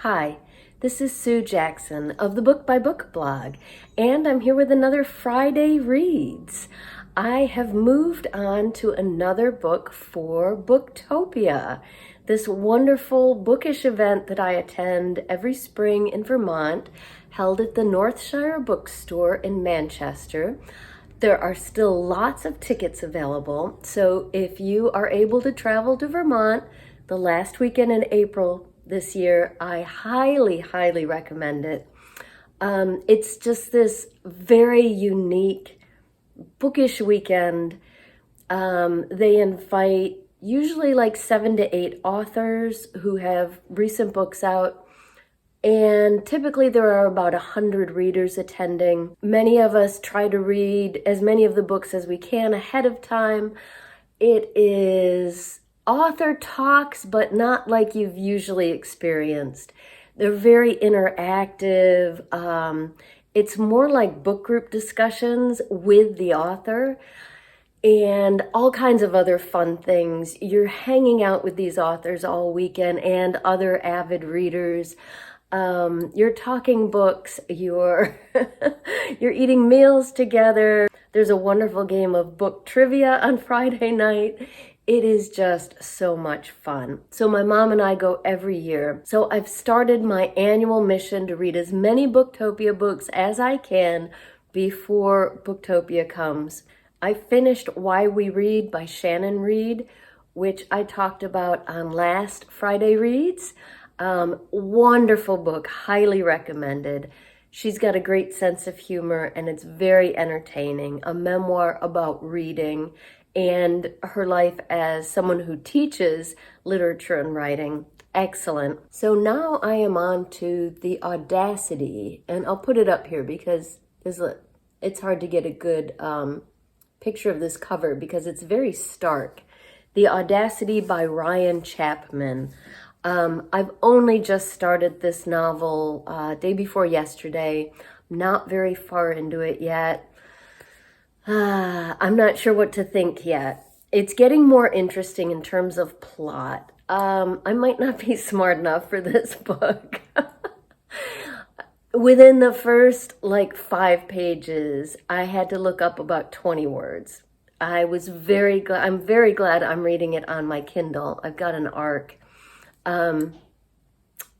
Hi, this is Sue Jackson of the Book by Book blog, and I'm here with another Friday Reads. I have moved on to another book for Booktopia, this wonderful bookish event that I attend every spring in Vermont, held at the Northshire Bookstore in Manchester. There are still lots of tickets available, so if you are able to travel to Vermont the last weekend in April this year, I highly, highly recommend it. It's just this very unique bookish weekend. They invite usually like 7 to 8 authors who have recent books out. And typically there are about 100 readers attending. Many of us try to read as many of the books as we can ahead of time. It is author talks, but not like you've usually experienced. They're very interactive. It's more like book group discussions with the author and all kinds of other fun things. You're hanging out with these authors all weekend and other avid readers. You're talking books, you're eating meals together. There's a wonderful game of book trivia on Friday night. It is just so much fun. So my mom and I go every year. So I've started my annual mission to read as many Booktopia books as I can before Booktopia comes. I finished Why We Read by Shannon Reed, which I talked about on last Friday Reads. Wonderful book, highly recommended. She's got a great sense of humor and it's very entertaining. A memoir about reading and her life as someone who teaches literature and writing. Excellent. So now I am on to The Audacity, and I'll put it up here because it's hard to get a good picture of this cover because it's very stark. The Audacity by Ryan Chapman. I've only just started this novel day before yesterday. Not very far into it yet. I'm not sure what to think yet. It's getting more interesting in terms of plot. I might not be smart enough for this book. Within the first 5 pages, I had to look up about 20 words. I'm very glad I'm reading it on my Kindle. I've got an ARC.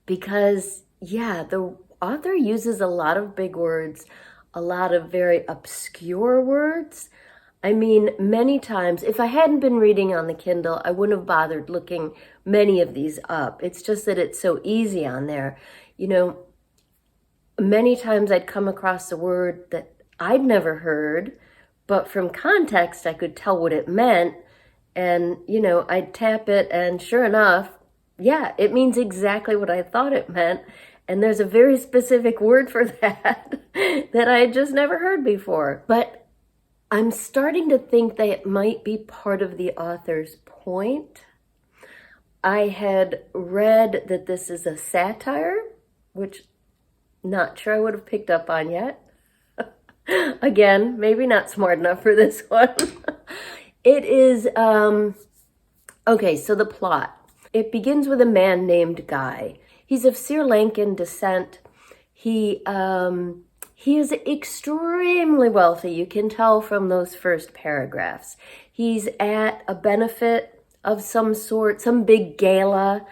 Because the author uses a lot of big words, a lot of very obscure words. I mean, many times, if I hadn't been reading on the Kindle, I wouldn't have bothered looking many of these up. It's just that it's so easy on there. You know, many times I'd come across a word that I'd never heard, but from context, I could tell what it meant. And, I'd tap it and sure enough, it means exactly what I thought it meant. And there's a very specific word for that that I had just never heard before. But I'm starting to think that it might be part of the author's point. I had read that this is a satire, which not sure I would have picked up on yet. Again, maybe not smart enough for this one. It is, okay, so the plot. It begins with a man named Guy. He's of Sri Lankan descent. He is extremely wealthy. You can tell from those first paragraphs. He's at a benefit of some sort, some big gala,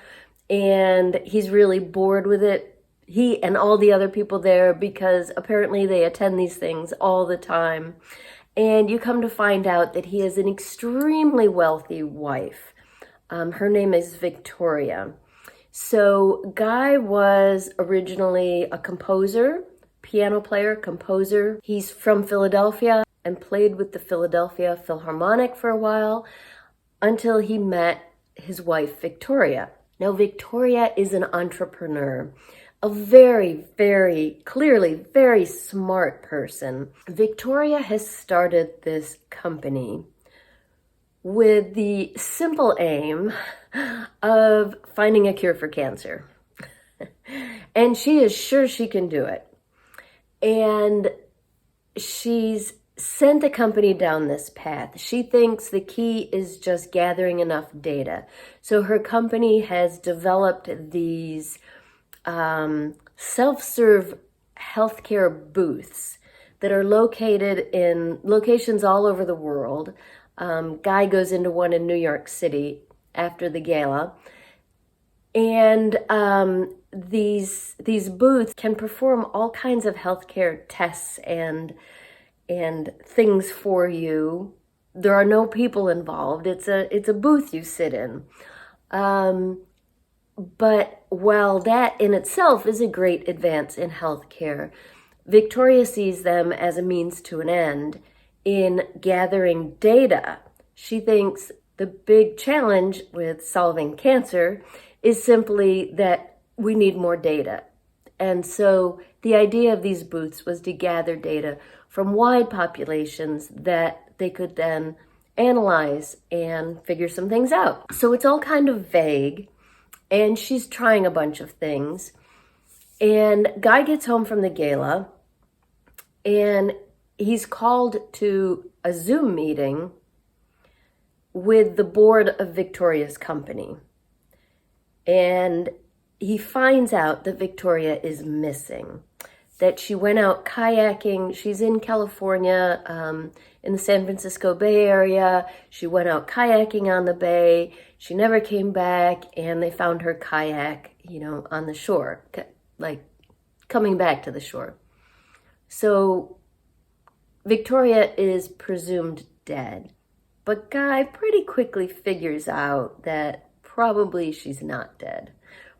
and he's really bored with it. He and all the other people there, because apparently they attend these things all the time. And you come to find out that he has an extremely wealthy wife. Her name is Victoria. So Guy was originally a composer, piano player, composer. He's from Philadelphia and played with the Philadelphia Philharmonic for a while until he met his wife, Victoria. Now, Victoria is an entrepreneur, a very, very clearly very smart person. Victoria has started this company with the simple aim of finding a cure for cancer. And she is sure she can do it. And she's sent the company down this path. She thinks the key is just gathering enough data. So her company has developed these self-serve healthcare booths that are located in locations all over the world. Guy goes into one in New York City after the gala. And these booths can perform all kinds of healthcare tests and things for you. There are no people involved. It's a booth you sit in. But while that in itself is a great advance in healthcare, Victoria sees them as a means to an end in gathering data. She thinks the big challenge with solving cancer is simply that we need more data. And so the idea of these booths was to gather data from wide populations that they could then analyze and figure some things out. So it's all kind of vague, and she's trying a bunch of things. And Guy gets home from the gala, and he's called to a Zoom meeting with the board of Victoria's company. And he finds out that Victoria is missing, that she went out kayaking. She's in California, in the San Francisco Bay Area. She went out kayaking on the bay. She never came back, and they found her kayak, on the shore, like coming back to the shore. So Victoria is presumed dead, but Guy pretty quickly figures out that probably she's not dead.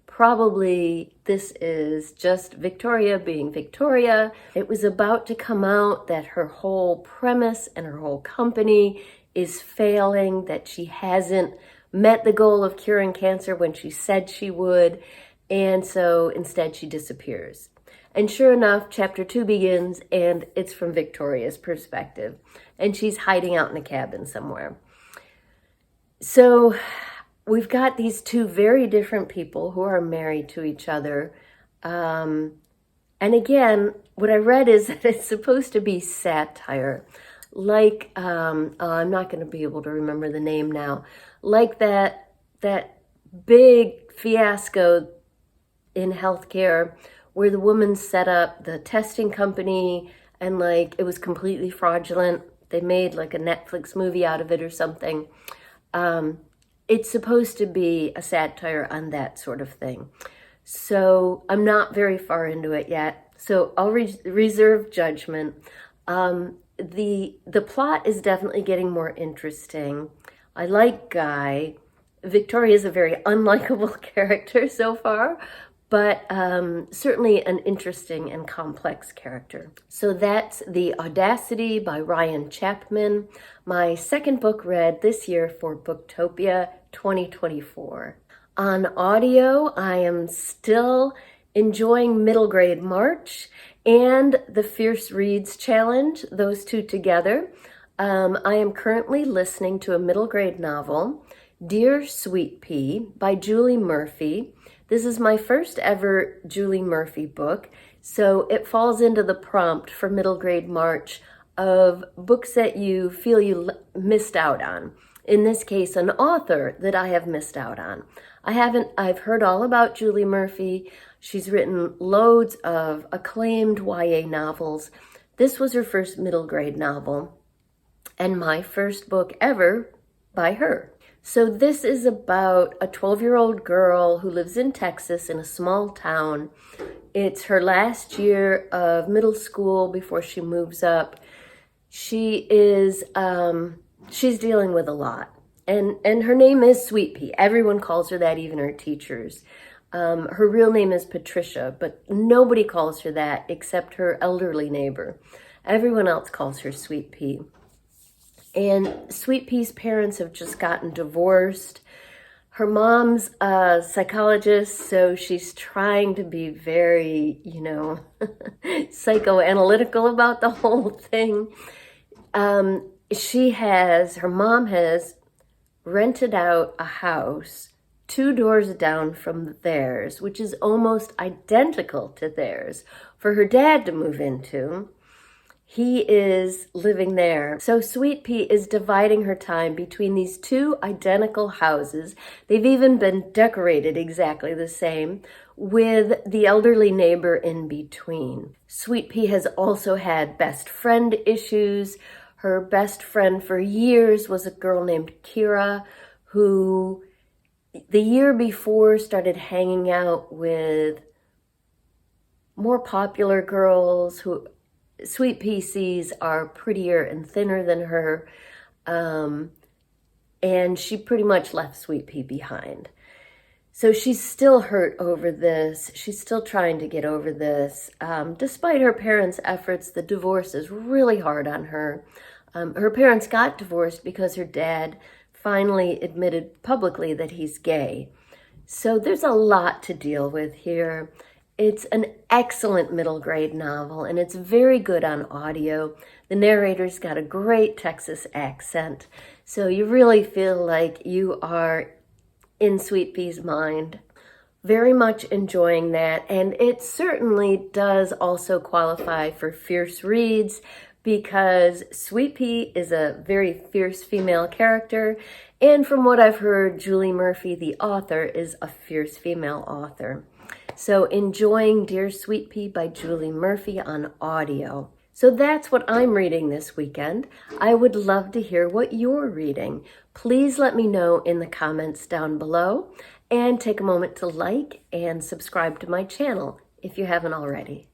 Probably this is just Victoria being Victoria. It was about to come out that her whole premise and her whole company is failing, that she hasn't met the goal of curing cancer when she said she would, and so instead she disappears. And sure enough, chapter 2 begins, and it's from Victoria's perspective, and she's hiding out in a cabin somewhere. So we've got these two very different people who are married to each other. And again, what I read is that it's supposed to be satire. Like, I'm not going to be able to remember the name now. Like that big fiasco in healthcare where the woman set up the testing company and it was completely fraudulent. They made a Netflix movie out of it or something. It's supposed to be a satire on that sort of thing. So I'm not very far into it yet. So I'll reserve judgment. The plot is definitely getting more interesting. I like Guy. Victoria is a very unlikable character so far, but certainly an interesting and complex character. So that's The Audacity by Ryan Chapman, my second book read this year for Booktopia 2024. On audio, I am still enjoying Middle Grade March and the Fierce Reads Challenge, those two together. I am currently listening to a middle grade novel, Dear Sweet Pea by Julie Murphy. This is my first ever Julie Murphy book, so it falls into the prompt for Middle Grade March of books that you feel you missed out on. In this case, an author that I have missed out on. I've heard all about Julie Murphy. She's written loads of acclaimed YA novels. This was her first middle grade novel and my first book ever by her. So this is about a 12-year-old girl who lives in Texas in a small town. It's her last year of middle school before she moves up. She is, she's dealing with a lot. And her name is Sweet Pea. Everyone calls her that, even her teachers. Her real name is Patricia, but nobody calls her that except her elderly neighbor. Everyone else calls her Sweet Pea. And Sweet Pea's parents have just gotten divorced. Her mom's a psychologist, so she's trying to be very, psychoanalytical about the whole thing. Her mom has rented out a house 2 doors down from theirs, which is almost identical to theirs, for her dad to move into. he is living there. So Sweet Pea is dividing her time between these two identical houses. They've even been decorated exactly the same, with the elderly neighbor in between. Sweet Pea has also had best friend issues. Her best friend for years was a girl named Kira, who the year before started hanging out with more popular girls who Sweet Pea sees are prettier and thinner than her, and she pretty much left Sweet Pea behind. So she's still hurt over this. She's still trying to get over this. Despite her parents' efforts, the divorce is really hard on her. Her parents got divorced because her dad finally admitted publicly that he's gay. So there's a lot to deal with here. It's an excellent middle grade novel, and it's very good on audio. The narrator's got a great Texas accent, so you really feel like you are in Sweet Pea's mind. Very much enjoying that, and it certainly does also qualify for Fierce Reads, because Sweet Pea is a very fierce female character, and from what I've heard, Julie Murphy, the author, is a fierce female author. So enjoying Dear Sweet Pea by Julie Murphy on audio. So that's what I'm reading this weekend. I would love to hear what you're reading. Please let me know in the comments down below, and take a moment to like and subscribe to my channel if you haven't already.